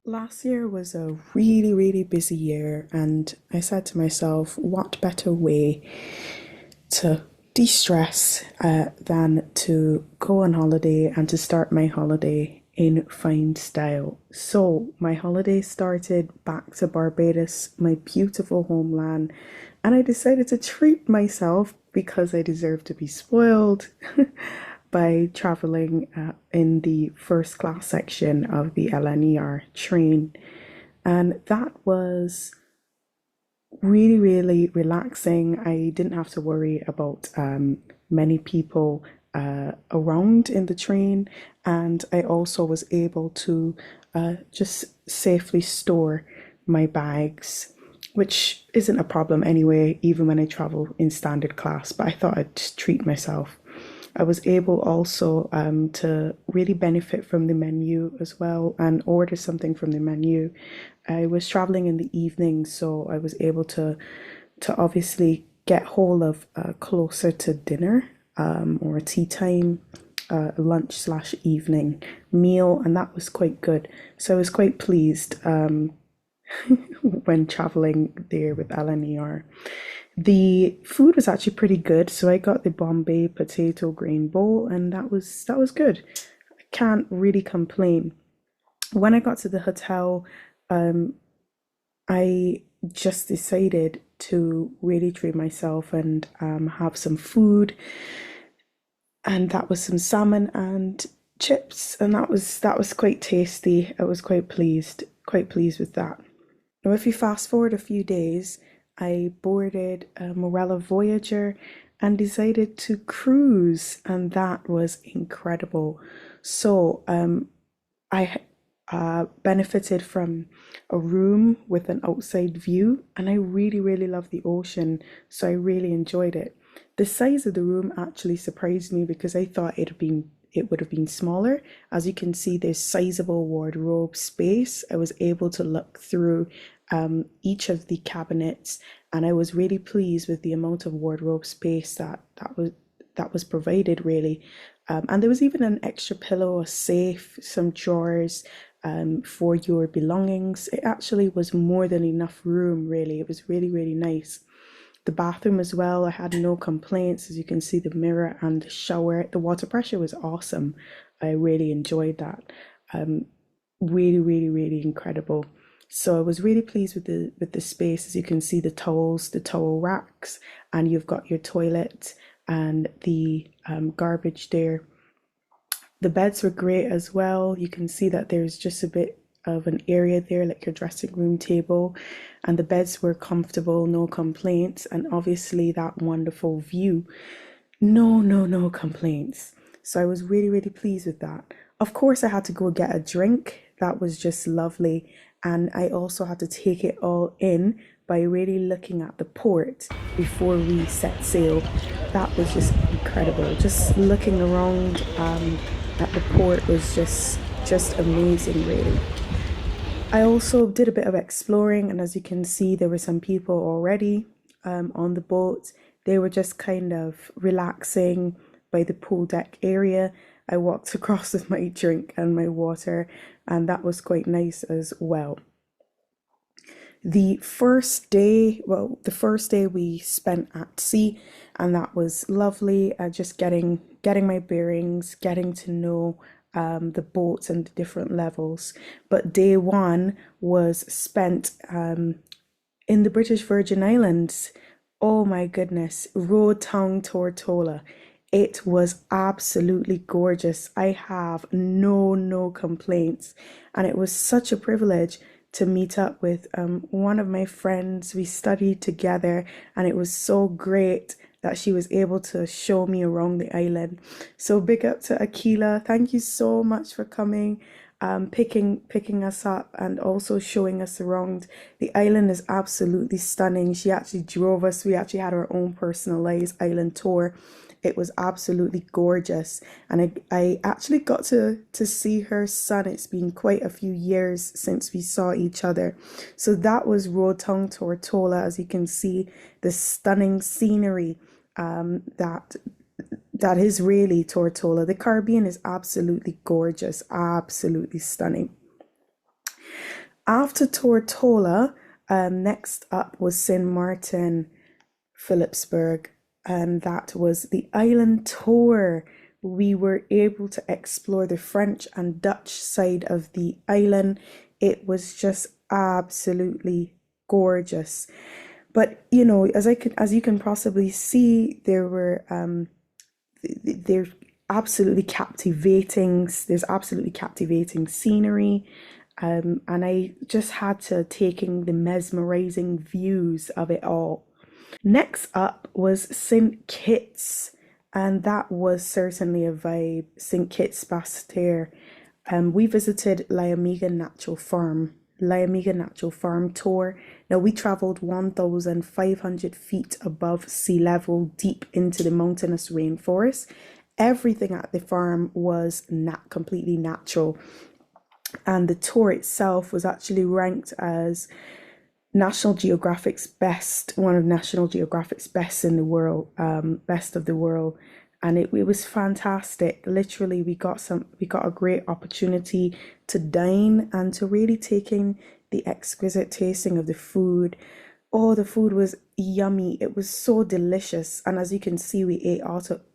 Last year was a really, really busy year, and I said to myself, what better way to de stress than to go on holiday and to start my holiday in fine style? So, my holiday started back to Barbados, my beautiful homeland, and I decided to treat myself because I deserve to be spoiled by traveling in the first class section of the LNER train. And that was really, really relaxing. I didn't have to worry about many people around in the train. And I also was able to just safely store my bags, which isn't a problem anyway, even when I travel in standard class. But I thought I'd just treat myself. I was able also to really benefit from the menu as well and order something from the menu. I was traveling in the evening, so I was able to obviously get hold of closer to dinner or tea time, lunch slash evening meal, and that was quite good. So I was quite pleased when traveling there with LNER. The food was actually pretty good, so I got the Bombay potato grain bowl, and that was good. I can't really complain. When I got to the hotel, I just decided to really treat myself and have some food, and that was some salmon and chips, and that was quite tasty. I was quite pleased with that. Now, if you fast forward a few days, I boarded a Morella Voyager and decided to cruise, and that was incredible. So, I benefited from a room with an outside view, and I really, really love the ocean, so I really enjoyed it. The size of the room actually surprised me because I thought it would have been smaller. As you can see, there's sizable wardrobe space. I was able to look through each of the cabinets, and I was really pleased with the amount of wardrobe space that was provided, really. And there was even an extra pillow, a safe, some drawers for your belongings. It actually was more than enough room, really. It was really, really nice. The bathroom as well, I had no complaints. As you can see, the mirror and the shower, the water pressure was awesome. I really enjoyed that. Really, really, really incredible. So I was really pleased with the space. As you can see, the towels, the towel racks, and you've got your toilet and the garbage there. The beds were great as well. You can see that there's just a bit of an area there, like your dressing room table, and the beds were comfortable, no complaints, and obviously that wonderful view. No, no, no complaints. So I was really, really pleased with that. Of course, I had to go get a drink. That was just lovely. And I also had to take it all in by really looking at the port before we set sail. That was just incredible. Just looking around at the port was just amazing, really. I also did a bit of exploring, and as you can see, there were some people already on the boat. They were just kind of relaxing by the pool deck area. I walked across with my drink and my water, and that was quite nice as well. The first day we spent at sea, and that was lovely. Just getting my bearings, getting to know the boats and the different levels. But day one was spent in the British Virgin Islands. Oh my goodness, Road Town Tortola. It was absolutely gorgeous. I have no complaints. And it was such a privilege to meet up with one of my friends. We studied together, and it was so great that she was able to show me around the island. So big up to Akila. Thank you so much for coming, picking us up and also showing us around. The island is absolutely stunning. She actually drove us. We actually had our own personalized island tour. It was absolutely gorgeous. And I actually got to see her son. It's been quite a few years since we saw each other. So that was Rotong Tortola. As you can see, the stunning scenery that is really Tortola. The Caribbean is absolutely gorgeous, absolutely stunning. After Tortola, next up was St. Martin, Phillipsburg, and that was the island tour. We were able to explore the French and Dutch side of the island. It was just absolutely gorgeous. But as you can possibly see, there's absolutely captivating. There's absolutely captivating scenery, and I just had to taking the mesmerizing views of it all. Next up was St. Kitts, and that was certainly a vibe. St. Kitts Basseterre. We visited Lyamega Natural Farm, Lyamega Natural Farm tour. Now we traveled 1,500 feet above sea level, deep into the mountainous rainforest. Everything at the farm was completely natural, and the tour itself was actually ranked as one of National Geographic's best in the world, best of the world. And it was fantastic. Literally, we got a great opportunity to dine and to really take in the exquisite tasting of the food. Oh, the food was yummy. It was so delicious. And as you can see, we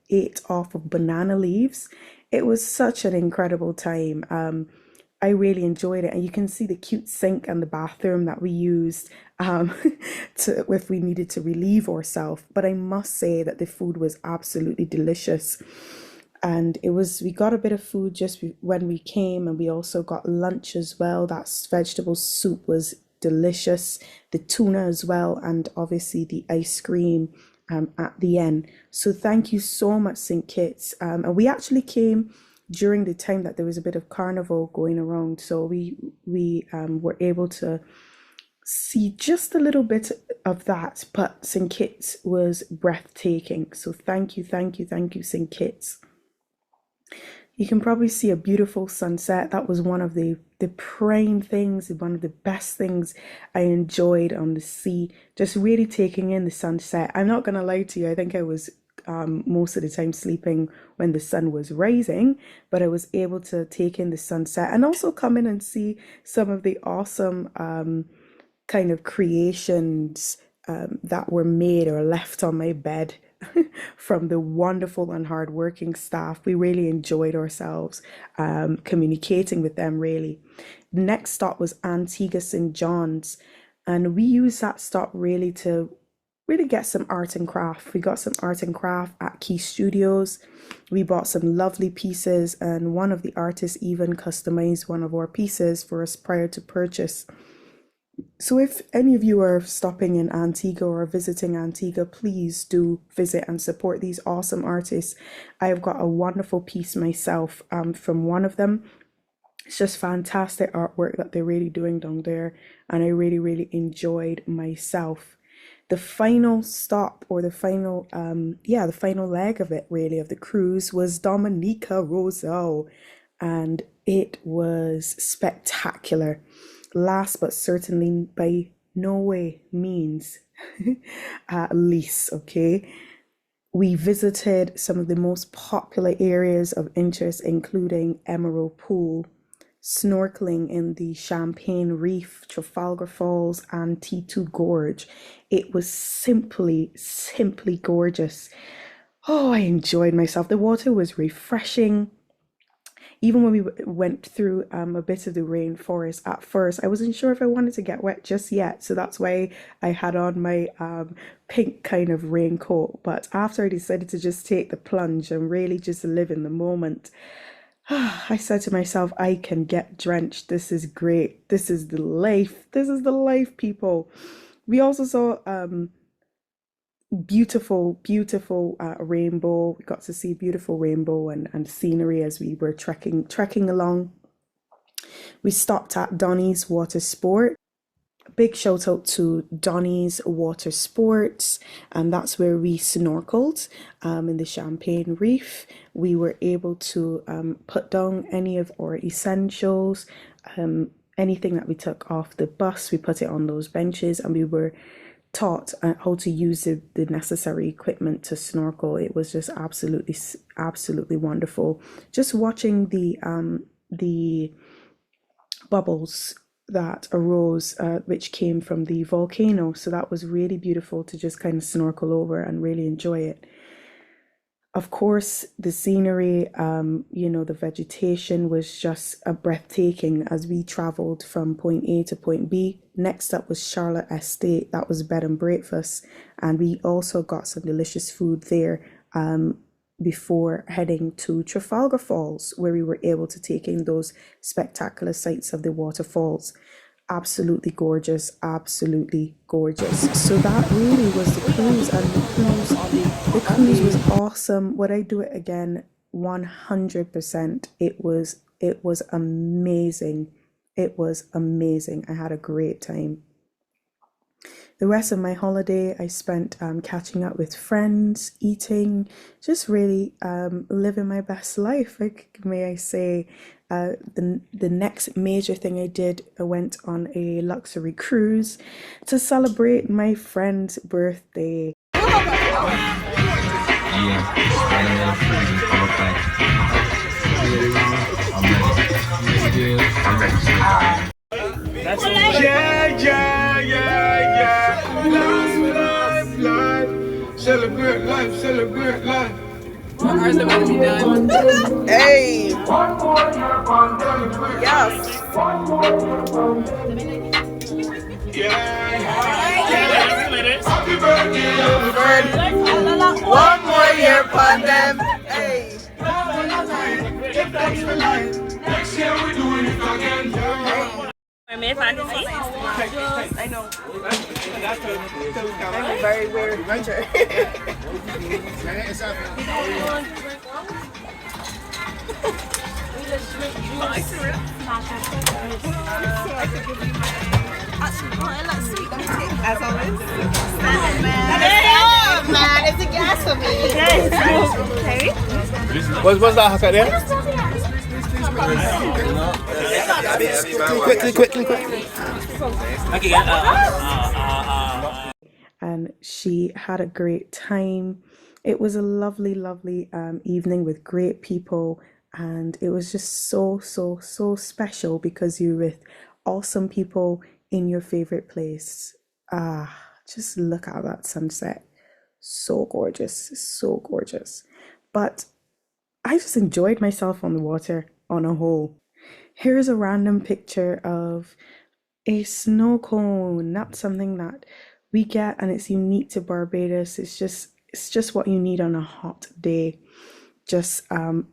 ate off of banana leaves. It was such an incredible time. I really enjoyed it, and you can see the cute sink and the bathroom that we used um, to if we needed to relieve ourselves. But I must say that the food was absolutely delicious, and we got a bit of food just when we came, and we also got lunch as well. That vegetable soup was delicious, the tuna as well, and obviously the ice cream at the end. So thank you so much, St. Kitts. And we actually came during the time that there was a bit of carnival going around, so we were able to see just a little bit of that. But St. Kitts was breathtaking. So thank you, St. Kitts. You can probably see a beautiful sunset. That was one of the prime things, one of the best things I enjoyed on the sea. Just really taking in the sunset. I'm not gonna lie to you, I think I was most of the time sleeping when the sun was rising, but I was able to take in the sunset and also come in and see some of the awesome kind of creations that were made or left on my bed from the wonderful and hardworking staff. We really enjoyed ourselves communicating with them, really. Next stop was Antigua St. John's, and we used that stop really to really get some art and craft. We got some art and craft at Key Studios. We bought some lovely pieces, and one of the artists even customized one of our pieces for us prior to purchase. So if any of you are stopping in Antigua or visiting Antigua, please do visit and support these awesome artists. I've got a wonderful piece myself from one of them. It's just fantastic artwork that they're really doing down there, and I really, really enjoyed myself. The final stop, or the final leg of it, really, of the cruise, was Dominica Roselle, and it was spectacular. Last but certainly by no way means least, okay? We visited some of the most popular areas of interest, including Emerald Pool, snorkeling in the Champagne Reef, Trafalgar Falls, and T2 Gorge. It was simply gorgeous. Oh, I enjoyed myself. The water was refreshing. Even when we went through a bit of the rainforest at first, I wasn't sure if I wanted to get wet just yet. So that's why I had on my pink kind of raincoat. But after I decided to just take the plunge and really just live in the moment, I said to myself, I can get drenched. This is great. This is the life. This is the life, people. We also saw beautiful rainbow. We got to see beautiful rainbow and scenery as we were trekking along. We stopped at Donny's Water Sport. Big shout out to Donny's Water Sports, and that's where we snorkeled in the Champagne Reef. We were able to put down any of our essentials, anything that we took off the bus, we put it on those benches, and we were taught how to use the necessary equipment to snorkel. It was just absolutely wonderful. Just watching the bubbles, that arose, which came from the volcano. So that was really beautiful to just kind of snorkel over and really enjoy it. Of course, the scenery, the vegetation was just a breathtaking as we traveled from point A to point B. Next up was Charlotte Estate, that was bed and breakfast, and we also got some delicious food there before heading to Trafalgar Falls, where we were able to take in those spectacular sights of the waterfalls. Absolutely gorgeous, absolutely gorgeous. So that really was the cruise, and the cruise was awesome. Would I do it again? 100%. It was amazing. It was amazing. I had a great time. The rest of my holiday I spent catching up with friends, eating, just really living my best life, like may I say. The next major thing I did, I went on a luxury cruise to celebrate my friend's birthday. Celebrate life, celebrate life. Ours about to be done. Hey! Yes! Happy birthday, one more year upon them. Hey! Next year we're doing it again. Mermaid fantasy. I know. I'm a very weird creature. As always. Man, it's a gas for me. Okay. What's that haircut there? Quickly. And she had a great time. It was a lovely, lovely evening with great people, and it was just so, so, so special because you're with awesome people in your favorite place. Just look at that sunset. So gorgeous, so gorgeous. But I just enjoyed myself on the water on a whole. Here's a random picture of a snow cone. That's something that we get, and it's unique to Barbados. It's just what you need on a hot day. Just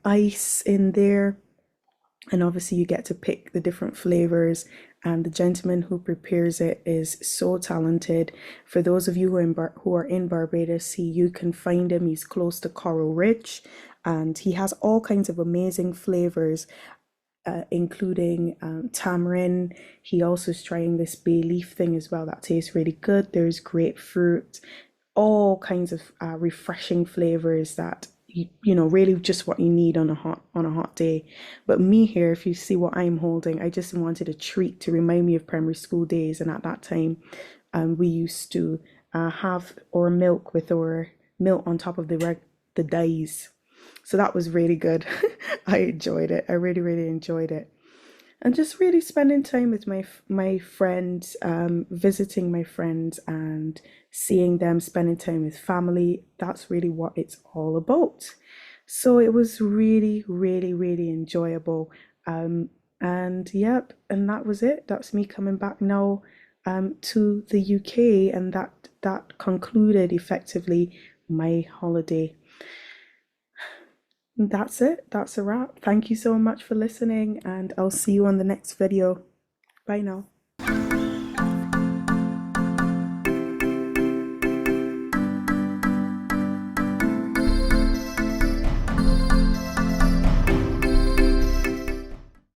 ice in there, and obviously you get to pick the different flavors, and the gentleman who prepares it is so talented. For those of you who are in Barbados, you can find him. He's close to Coral Ridge, and he has all kinds of amazing flavors, including tamarind. He also is trying this bay leaf thing as well that tastes really good. There's grapefruit, all kinds of refreshing flavors that really just what you need on a hot day. But me here, if you see what I'm holding, I just wanted a treat to remind me of primary school days. And at that time, we used to have our milk with our milk on top of the dyes. So that was really good. I enjoyed it. I really, really enjoyed it. And just really spending time with my friends, visiting my friends and seeing them, spending time with family. That's really what it's all about. So it was really, really, really enjoyable. And yep, and that was it. That's me coming back now to the UK, and that concluded effectively my holiday. That's it. That's a wrap. Thank you so much for listening, and I'll see you on the next video. Bye now.